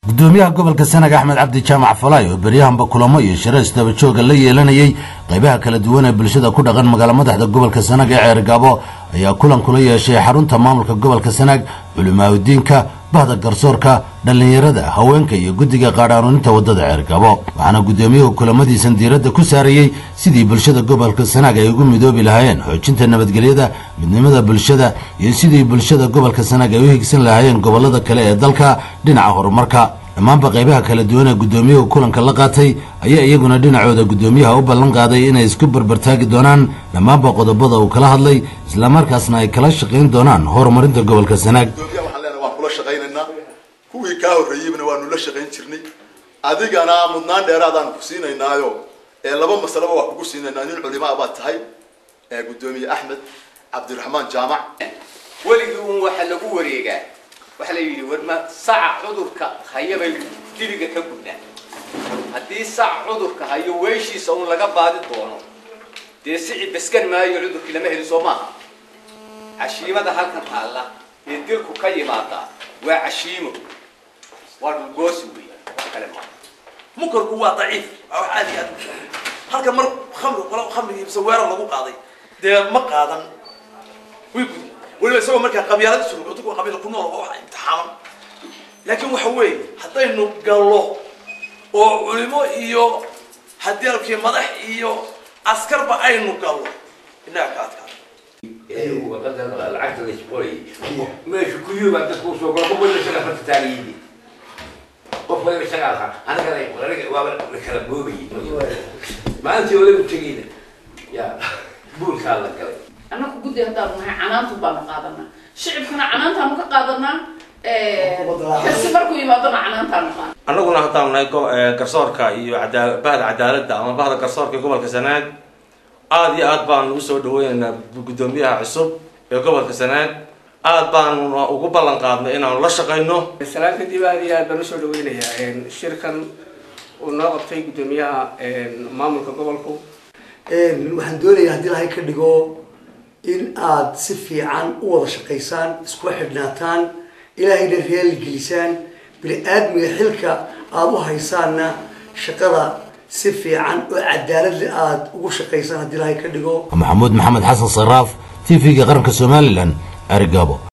gudoomiyaha gobolka Sanaag Axmed Cabdi Jaamac Falay oo bariyahanba kulamo iyo shirarka daba jooga la yeelanayay qaybaha kala duwan ee bulshada ku dhaqan magaalada madaxda gobolka Sanaag ee Ceergabo ayaa kulan kula yeeshay xarunta maamulka gobolka Sanaag culimaawidiinka bahda garsoorka dhalinyarada haweenka iyo guddiga qaadaanuninta wadada Ceergabo waxaana gudoomiyuhu kulamadiisan diiradda ku saarayay sidii bulshada gobolka Sanaag ay ugu midoobi lahaayeen xoojinta nabadgelyada midnimada bulshada iyo sidii bulshada gobolka Sanaag ay u higsan lahaayeen gobolada kale ee dalka dhinaca horumarka dhammaanba qaybaha kala duwan ee gudoomiyuhu kulanka la qaatay ayaa iyaguna dhinacooda gudoomiyaha u ballan qaaday inay isku barbartaagi doonaan dhammaanba qodobada uu kala hadlay isla markaasna ay kala shaqayn doonaan horumarinta gobolka Sanaag kuwii ka horeeyayna waanu la shaqayn jirnay adigana mudnaan dheeraadaan ku siinaynaayo laba mas'alo wax ku siinaynaa in culimada ba tahay gudoomiye Axmed Cabdiraxmaan Jaamac waligu waxa lagu wareegaa waxa la yiri warma saac cudurka hayaba diliga ka gudnaa hadii saac cudurka hayo weeshiisa uu laga baadi doono deesii baskan maayo cudurka lama heli Soomaha cashiimada halkan taala ee dilku ka yimaada waa cashiimo والجوسوي كلام ممكن هو ضعيف أو عادي هلك مر خمر يبسوير الله قاضي ده ما قاضن ويقول ولا يسوي مركز قبيلة سلوك وتقول قبيلة كنا الله امتحان لكن وحوي حتى إنه قال له وعلماء إياه حتى لو كان مدح إياه عسكر بأي إنه قال له إنها كاتك أيوه وقد العقد الإسبوعي مش كل يوم تكون سوق قبل الشغل في التاريخ قف ولا شغال أنا كذا ولا كلام بوبي ما أنت ولا بتجينا يا بول كذا كذا أنا كقولي هذا ما عنان تبان قادرنا شعب كنا عنان تامك قادرنا بس بركو يبادرنا عنان تامك أنا قلنا هذا من كسرك بعد عدالة أما بعد كسرك قبل كسناد عادي أتبان وصل دوين بقدوميها عصب قبل كسناد أتبان وقبل قادنا إن الله شقينه. السلام كدي بعدي أتبان وصل دوينه الشركة ونقط في قدوميها مامل قبلكم. وحندوري هدي لها كدقو إن آد سفي عن أوض شقيسان سكوحب ناتان إلى هيدا الريال الجلسان بالآدم يحلك أبو هيساننا شقرة سفي عن عدالة لآد وشقيسان هدي لها كدقو. محمود محمد حسن صراف في قرن كسومالي لأن أرقابه.